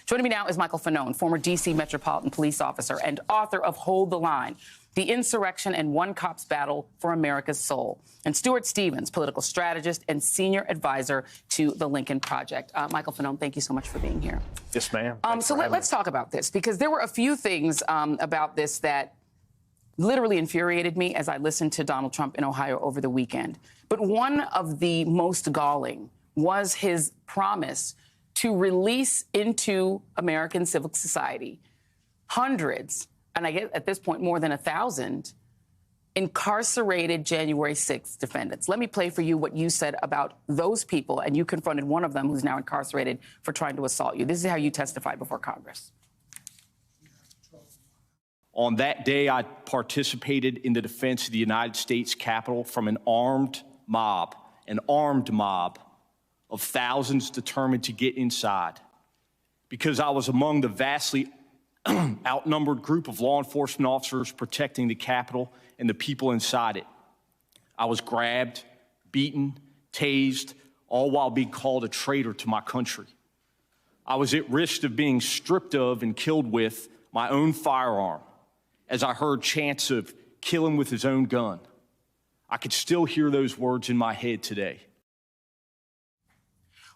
Joining me now is Michael Fanone, former D.C. Metropolitan Police officer and author of Hold the Line, The Insurrection and One Cop's Battle for America's Soul, and Stuart Stevens, political strategist and senior advisor to the Lincoln Project. Michael Fanone, thank you so much for being here. Yes, ma'am. So let's talk about this, because there were a few things about this that literally infuriated me as I listened to Donald Trump in Ohio over the weekend. But one of the most galling was his promise to release into American civil society hundreds, and I guess at this point more than 1,000, incarcerated January 6th defendants. Let me play for you what you said about those people, and you confronted one of them who's now incarcerated for trying to assault you. This is how you testified before Congress. On that day, I participated in the defense of the United States Capitol from an armed mob of thousands determined to get inside, because I was among the vastly outnumbered group of law enforcement officers protecting the Capitol and the people inside it. I was grabbed, beaten, tased, all while being called a traitor to my country. I was at risk of being stripped of and killed with my own firearm as I heard chants of kill him with his own gun. I could still hear those words in my head today.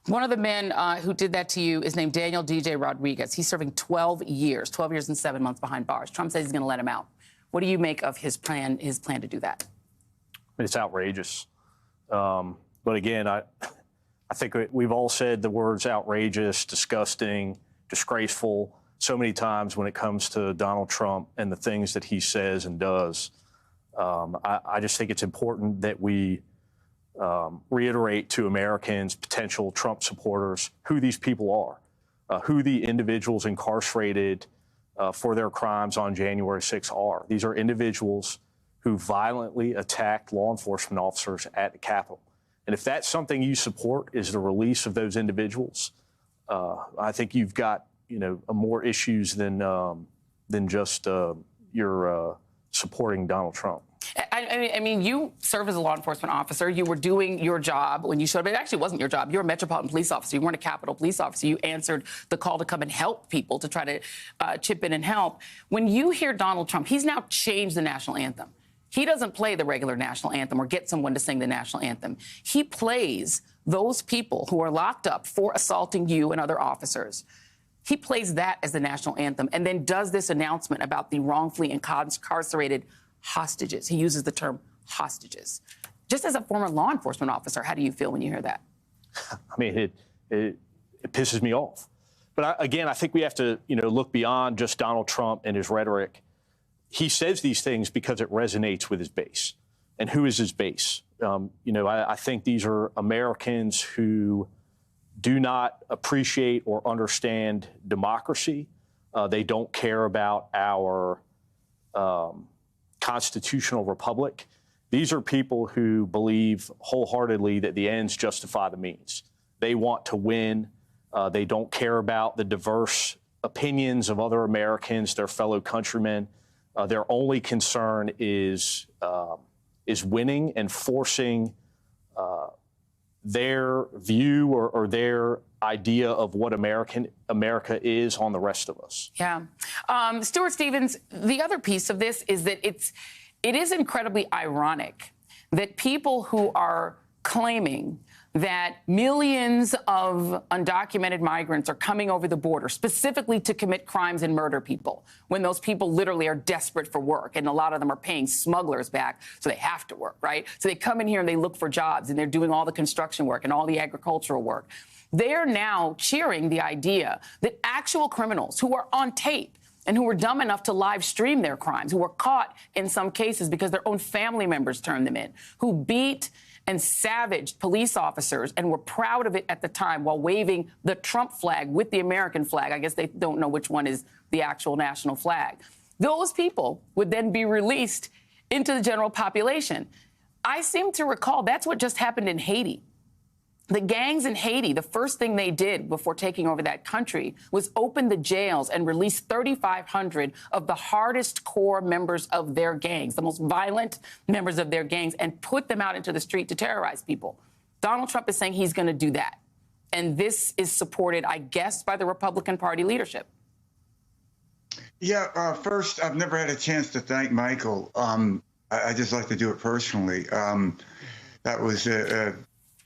One of the men who did that to you is named Daniel DJ Rodriguez. He's serving 12 years and 7 months behind bars. Trump says he's going to let him out. What do you make of his plan to do that? It's outrageous. But again, I think we've all said the words outrageous, disgusting, disgraceful so many times when it comes to Donald Trump and the things that he says and does. I just think it's important that we reiterate to Americans, potential Trump supporters, who these people are, who the individuals incarcerated for their crimes on January 6th are. These are individuals who violently attacked law enforcement officers at the Capitol. And if that's something you support, is the release of those individuals, I think you've got, more issues than just your supporting Donald Trump. I mean, you serve as a law enforcement officer. You were doing your job when you showed up. It actually wasn't your job. You're a Metropolitan Police officer. You weren't a Capitol Police officer. You answered the call to come and help people, to try to chip in and help. When you hear Donald Trump, he's now changed the national anthem. He doesn't play the regular national anthem or get someone to sing the national anthem. He plays those people who are locked up for assaulting you and other officers. He plays that as the national anthem and then does this announcement about the wrongfully incarcerated hostages. He uses the term hostages. Just as a former law enforcement officer, how do you feel when you hear that? I mean, it pisses me off. But again, I think we have to, look beyond just Donald Trump and his rhetoric. He says these things because it resonates with his base. And who is his base? I think these are Americans who do not appreciate or understand democracy. They don't care about our constitutional republic. These are people who believe wholeheartedly that the ends justify the means. They want to win. They don't care about the diverse opinions of other Americans, their fellow countrymen. Their only concern is winning and forcing their view or their idea of what America is on the rest of us. Yeah. Stuart Stevens, the other piece of this is that it is incredibly ironic that people who are claiming that millions of undocumented migrants are coming over the border specifically to commit crimes and murder people, when those people literally are desperate for work, and a lot of them are paying smugglers back, so they have to work, right? So they come in here and they look for jobs, and they're doing all the construction work and all the agricultural work. They're now cheering the idea that actual criminals who are on tape and who were dumb enough to live stream their crimes, who were caught in some cases because their own family members turned them in, who beat and savaged police officers and were proud of it at the time while waving the Trump flag with the American flag. I guess they don't know which one is the actual national flag. Those people would then be released into the general population. I seem to recall that's what just happened in Haiti. The gangs in Haiti, the first thing they did before taking over that country was open the jails and release 3,500 of the hardest core members of their gangs, the most violent members of their gangs, and put them out into the street to terrorize people. Donald Trump is saying he's going to do that. and this is supported, I guess, by the Republican Party leadership. Yeah, first, I've never had a chance to thank Michael. I just like to do it personally. That was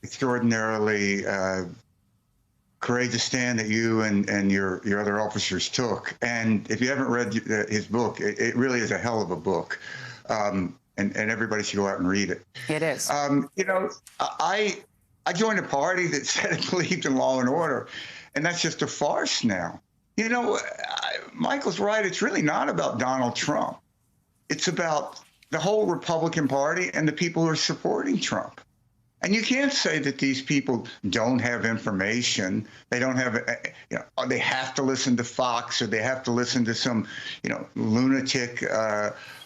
extraordinarily courageous stand that you and your other officers took. And if you haven't read his book, it really is a hell of a book. And everybody should go out and read it. It is. You know, I joined a party that said it believed in law and order, and that's just a farce now. You know, Michael's right. It's really not about Donald Trump. It's about the whole Republican Party and the people who are supporting Trump. And you can't say that these people don't have information. They don't have, you know, they have to listen to Fox or they have to listen to some, you know, lunatic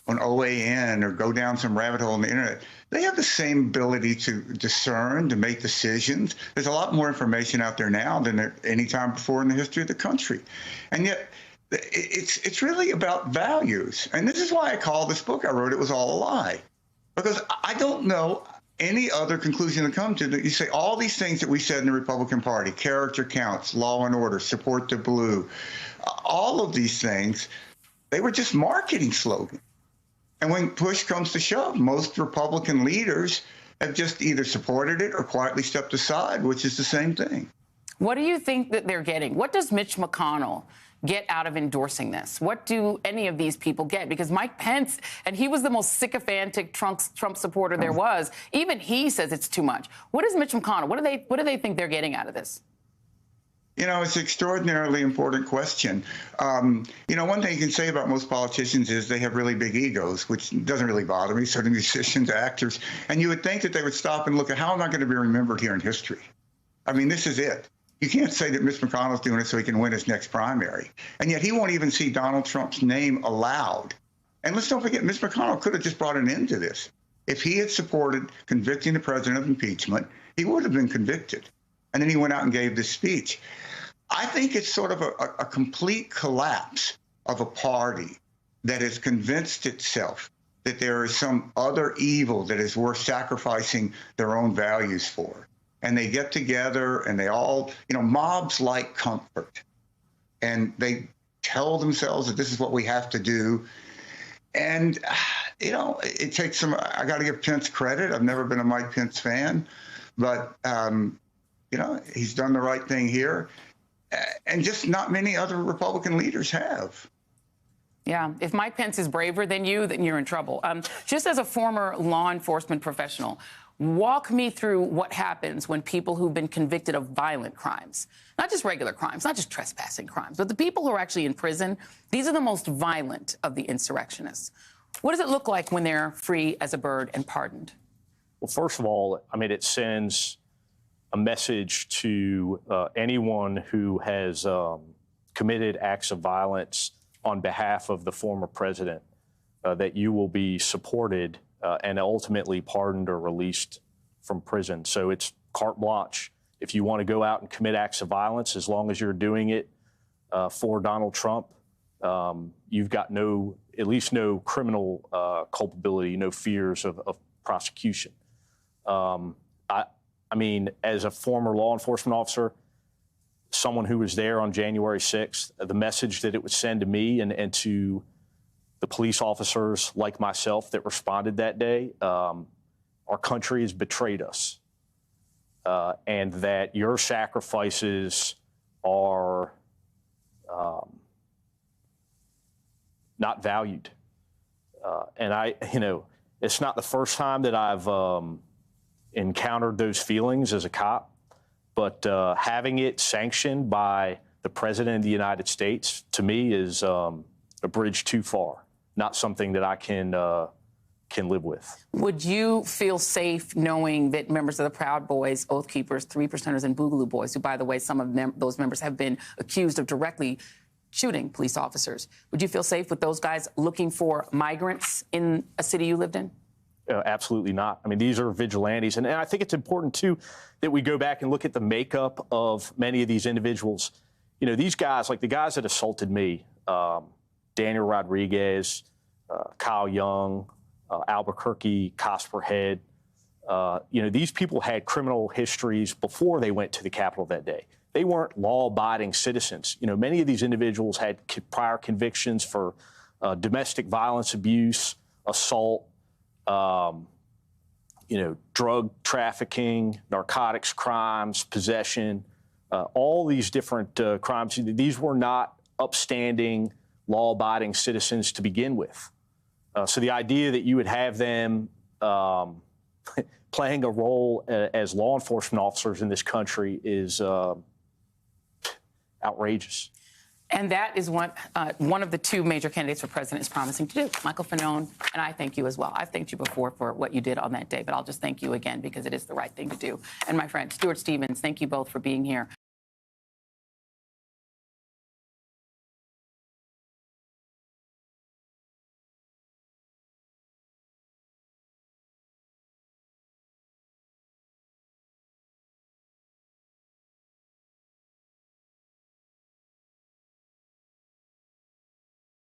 on OAN or go down some rabbit hole on the internet. They have the same ability to discern, to make decisions. There's a lot more information out there now than at any time before in the history of the country. And yet it's really about values. And this is why I call this book I wrote, It Was All a Lie. Because I don't know any other conclusion to come to that you say all these things that we said in the Republican Party, character counts, law and order, support the blue, all of these things, they were just marketing slogans. And when push comes to shove, most Republican leaders have just either supported it or quietly stepped aside, which is the same thing. What do you think that they're getting? What does Mitch McConnell get out of endorsing this? What do any of these people get? Because Mike Pence, and he was the most sycophantic Trump supporter there was, even he says it's too much. What is Mitch McConnell? What do they think they're getting out of this? You know, it's an extraordinarily important question. You know, one thing you can say about most politicians is they have really big egos, which doesn't really bother me. So do musicians, actors. And you would think that they would stop and look at how am I going to be remembered here in history? I mean, this is it. You can't say that Mitch McConnell's doing it so he can win his next primary. And yet he won't even see Donald Trump's name allowed. And let's don't forget, Mitch McConnell could have just brought an end to this. If he had supported convicting the president of impeachment, he would have been convicted. And then he went out and gave this speech. I think it's sort of a complete collapse of a party that has convinced itself that there is some other evil that is worth sacrificing their own values for. And they get together and they all, you know, mobs like comfort. And they tell themselves that this is what we have to do. And, you know, it takes some, I got to give Pence credit. I've never been a Mike Pence fan, but, you know, he's done the right thing here. And just not many other Republican leaders have. Yeah, if Mike Pence is braver than you, then you're in trouble. Just as a former law enforcement professional, walk me through what happens when people who've been convicted of violent crimes, not just regular crimes, not just trespassing crimes, but the people who are actually in prison, these are the most violent of the insurrectionists. What does it look like when they're free as a bird and pardoned? Well, first of all, I mean, it sends a message to anyone who has committed acts of violence on behalf of the former president that you will be supported and ultimately pardoned or released from prison. So it's carte blanche. If you want to go out and commit acts of violence, as long as you're doing it for Donald Trump, you've got at least no criminal culpability, no fears of prosecution. I mean, as a former law enforcement officer, someone who was there on January 6th, the message that it would send to me and to the police officers like myself that responded that day, our country has betrayed us, and that your sacrifices are not valued. And it's not the first time that I've encountered those feelings as a cop, but having it sanctioned by the President of the United States, to me, is a bridge too far, not something that I can live with. Would you feel safe knowing that members of the Proud Boys, Oath Keepers, Three Percenters, and Boogaloo Boys, who, by the way, some of those members have been accused of directly shooting police officers, would you feel safe with those guys looking for migrants in a city you lived in? Absolutely not. I mean, these are vigilantes. And I think it's important, too, that we go back and look at the makeup of many of these individuals. You know, these guys, like the guys that assaulted me, Daniel Rodriguez, Kyle Young, Albuquerque, Cosper Head, These people had criminal histories before they went to the Capitol that day. They weren't law-abiding citizens. Many of these individuals had prior convictions for domestic violence abuse, assault, drug trafficking, narcotics crimes, possession, all these different crimes. These were not upstanding, law-abiding citizens to begin with. So the idea that you would have them playing a role as law enforcement officers in this country is outrageous. And that is what one of the two major candidates for president is promising to do. Michael Fanone, and I thank you as well. I've thanked you before for what you did on that day, but I'll just thank you again because it is the right thing to do. And my friend, Stuart Stevens, thank you both for being here.